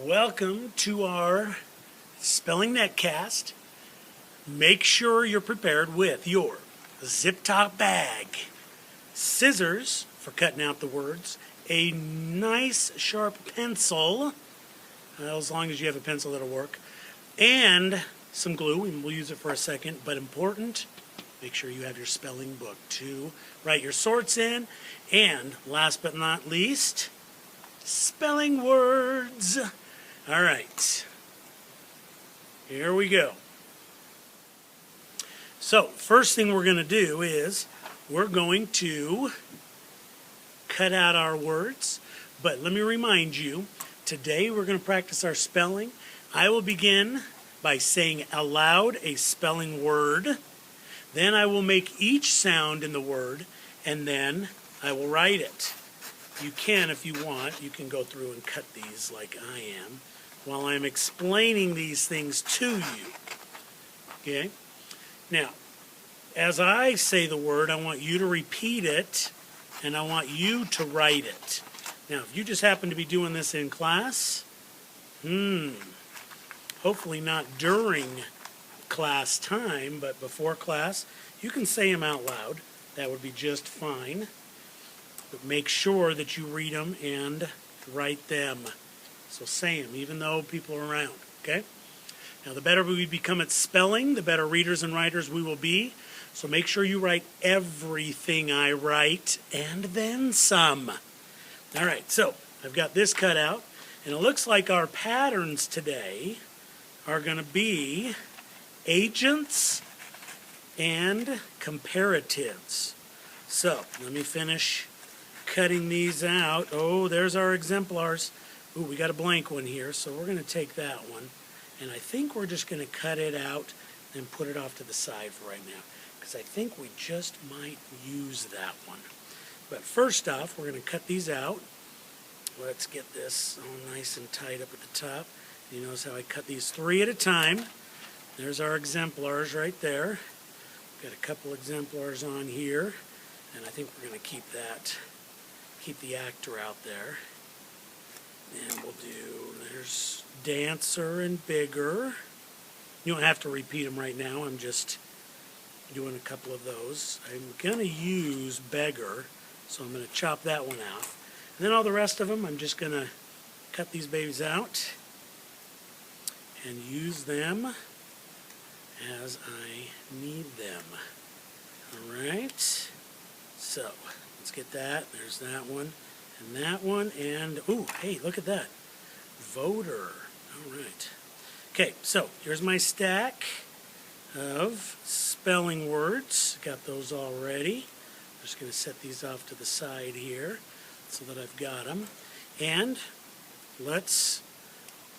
Welcome to our Spelling Netcast. Make sure you're prepared with your zip top bag, scissors for cutting out the words, a nice sharp pencil, as long as you have a pencil that'll work, and some glue, and we'll use it for a second, but important, make sure you have your spelling book to write your sorts in, and last but not least, spelling words. All right, here we go. So, first thing we're going to do is we're going to cut out our words. But let me remind you, today we're going to practice our spelling. I will begin by saying aloud a spelling word. Then I will make each sound in the word, and then I will write it. You can, if you want, you can go through and cut these like I am while I'm explaining these things to you. Okay? Now, as I say the word, I want you to repeat it, and I want you to write it. Now, if you just happen to be doing this in class, hopefully not during class time, but before class, you can say them out loud. That would be just fine. But make sure that you read them and write them. So say them, even though people are around, okay? Now, the better we become at spelling, the better readers and writers we will be. So make sure you write everything I write, and then some. All right, so I've got this cut out, and it looks like our patterns today are going to be agents and comparatives. So let me finish cutting these out. Oh, there's our exemplars. Ooh, we got a blank one here, so we're going to take that one. And I think we're just going to cut it out and put it off to the side for right now, because I think we just might use that one. But first off, we're going to cut these out. Let's get this all nice and tight up at the top. You notice how I cut these 3 at a time. There's our exemplars right there. Got a couple exemplars on here, and I think we're going to keep the actor out there. And we'll do, there's dancer and bigger. You don't have to repeat them right now. I'm just doing a couple of those. I'm going to use beggar, so I'm going to chop that one out. And then all the rest of them, I'm just going to cut these babies out and use them as I need them. All right. So let's get that. There's that one. And that one, and, ooh, hey, look at that. Voter. All right. Okay, so here's my stack of spelling words. Got those all ready. I'm just going to set these off to the side here so that I've got them. And let's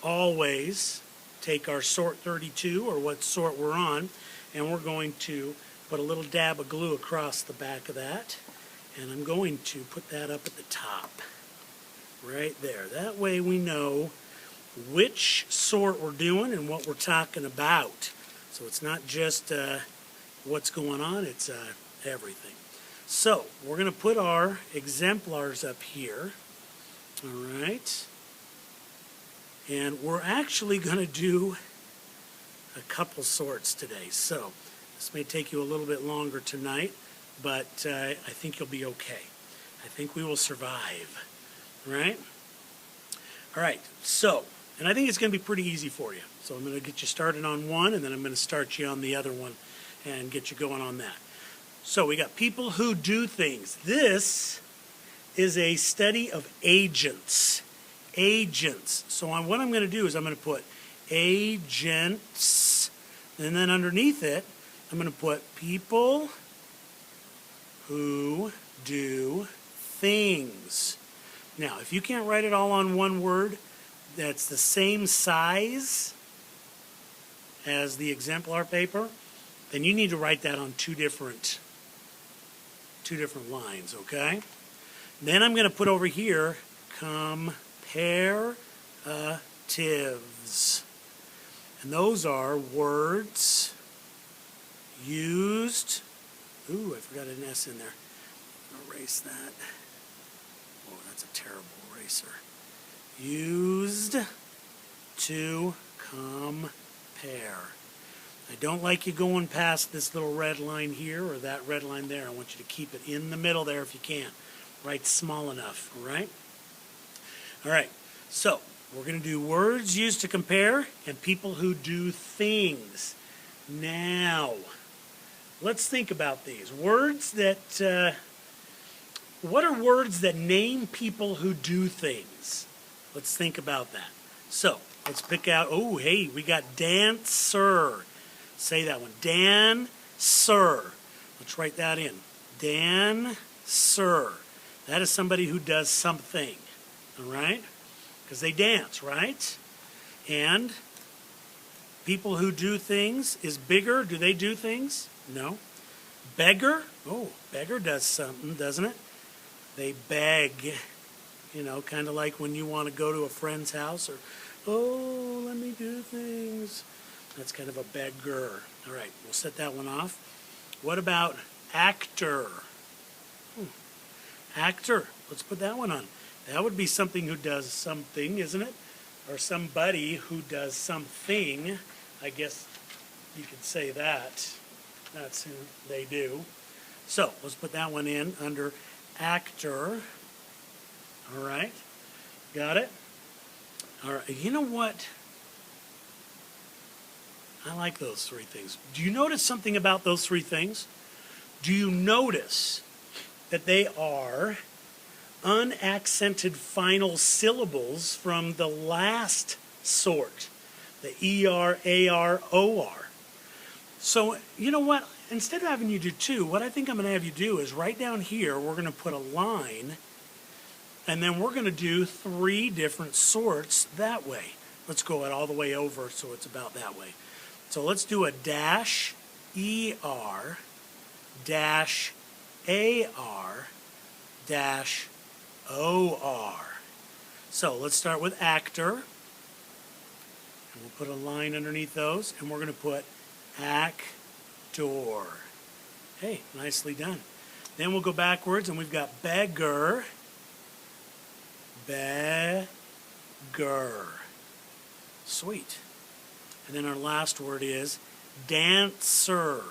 always take our sort 32, or what sort we're on, and we're going to put a little dab of glue across the back of that. And I'm going to put that up at the top, right there. That way we know which sort we're doing and what we're talking about. So it's not just what's going on, it's everything. So we're going to put our exemplars up here, all right? And we're actually going to do a couple sorts today. So this may take you a little bit longer tonight, but I think you'll be okay. I think we will survive, right? All right, so, and I think it's going to be pretty easy for you. So I'm going to get you started on one, and then I'm going to start you on the other one and get you going on that. So we got people who do things. This is a study of agents. Agents. So what I'm going to do is I'm going to put agents, and then underneath it, I'm going to put people who do things. Now, if you can't write it all on one word that's the same size as the exemplar paper, then you need to write that on two different lines, okay? Then I'm going to put over here comparatives. And those are words used. Ooh, I forgot an S in there. I'll erase that. Oh, that's a terrible eraser. Used to compare. I don't like you going past this little red line here or that red line there. I want you to keep it in the middle there if you can. Write small enough, all right? All right, so we're going to do words used to compare and people who do things. Now, let's think about these. Words that, what are words that name people who do things? Let's think about that. So, let's pick out, oh, hey, we got dancer. Say that one, dancer. Let's write that in. Dancer. That is somebody who does something, all right? Because they dance, right? And people who do things is bigger. Do they do things? No. Beggar? Oh, beggar does something, doesn't it? They beg. You know, kind of like when you want to go to a friend's house or, oh, let me do things. That's kind of a beggar. All right, we'll set that one off. What about actor? Actor. Let's put that one on. That would be something who does something, isn't it? Or somebody who does something. I guess you could say that. That's who they do. So let's put that one in under actor. All right. Got it? All right. You know what? I like those three things. Do you notice something about those three things? Do you notice that they are unaccented final syllables from the last sort, the ER, AR, OR? So, you know what? Instead of having you do two, what I think I'm going to have you do is right down here, we're going to put a line, and then we're going to do three different sorts that way. Let's go it all the way over so it's about that way. So let's do a dash ER, dash AR, dash OR. So let's start with actor. And we'll put a line underneath those, and we're going to put actor. Hey, nicely done. Then we'll go backwards, and we've got beggar, beggar. Sweet. And then our last word is dancer,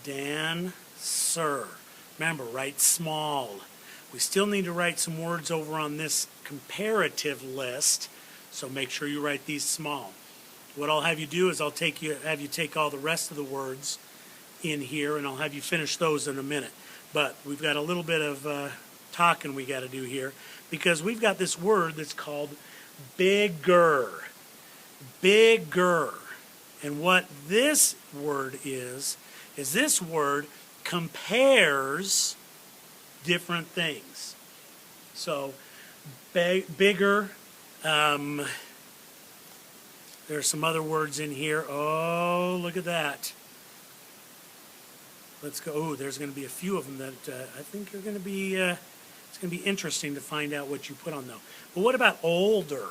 dancer. Remember, write small. We still need to write some words over on this comparative list, so make sure you write these small. What I'll have you do is I'll have you take all the rest of the words in here, and I'll have you finish those in a minute. But we've got a little bit of talking we got to do here, because we've got this word that's called bigger. Bigger. And what this word is this word compares different things. So, bigger. There's some other words in here. Oh, look at that. Let's go. Oh, there's going to be a few of them that I think are going to be, it's going to be interesting to find out what you put on though. But what about older?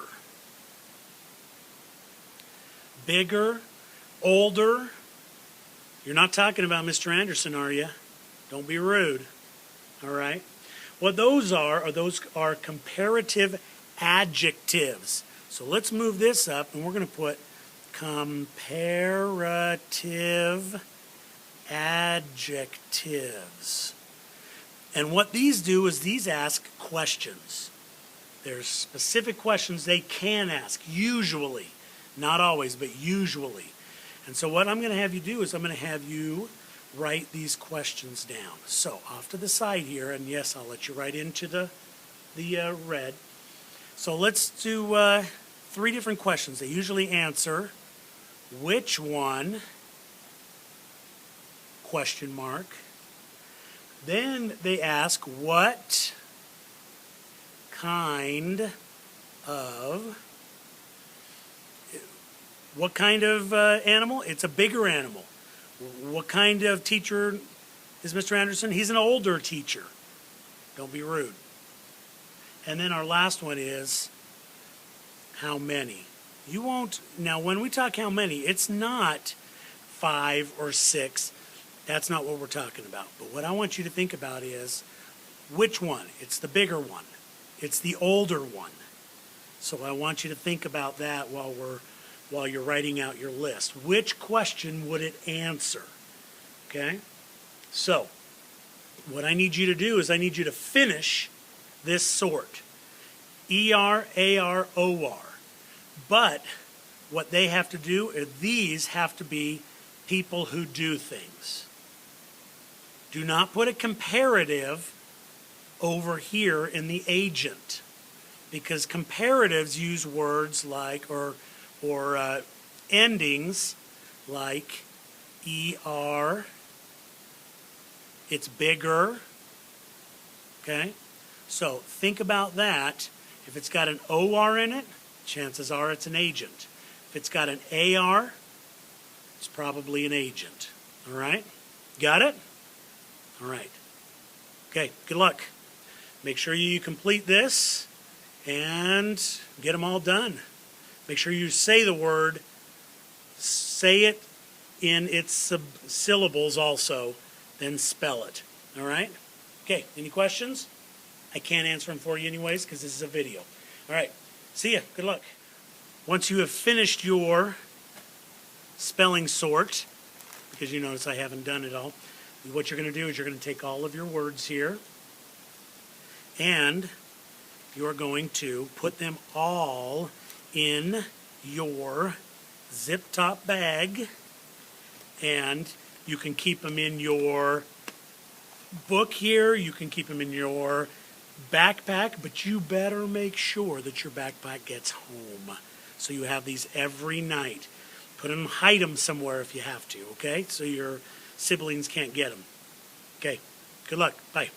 Bigger, older. You're not talking about Mr. Anderson, are you? Don't be rude. All right. What those are comparative adjectives. So let's move this up, and we're going to put comparative adjectives. And what these do is these ask questions. There's specific questions they can ask, usually. Not always, but usually. And so what I'm going to have you do is I'm going to have you write these questions down. So off to the side here, and yes, I'll let you write into the red. So let's do three different questions. They usually answer which one, question mark. Then they ask what kind of animal? It's a bigger animal. What kind of teacher is Mr. Anderson? He's an older teacher. Don't be rude. And then our last one is how many. You won't, now when we talk how many, it's not 5 or 6. That's not what we're talking about. But what I want you to think about is which one? It's the bigger one. It's the older one. So I want you to think about that while you're writing out your list. Which question would it answer? Okay? So, what I need you to do is I need you to finish this sort. E-R, A-R, O-R. But what they have to do is these have to be people who do things. Do not put a comparative over here in the agent, because comparatives use words like or endings like ER. It's bigger. Okay? So think about that. If it's got an OR in it, chances are it's an agent. If it's got an AR, it's probably an agent. All right? Got it? All right. Okay, good luck. Make sure you complete this and get them all done. Make sure you say the word, say it in its syllables also, then spell it. All right? Okay, any questions? I can't answer them for you anyways because this is a video. All right, see ya. Good luck. Once you have finished your spelling sort, because you notice I haven't done it all, what you're going to do is you're going to take all of your words here and you're going to put them all in your zip top bag, and you can keep them in your book here, you can keep them in your backpack, but you better make sure that your backpack gets home. So you have these every night. Put them, hide them somewhere if you have to, okay? So your siblings can't get them. Okay, good luck. Bye.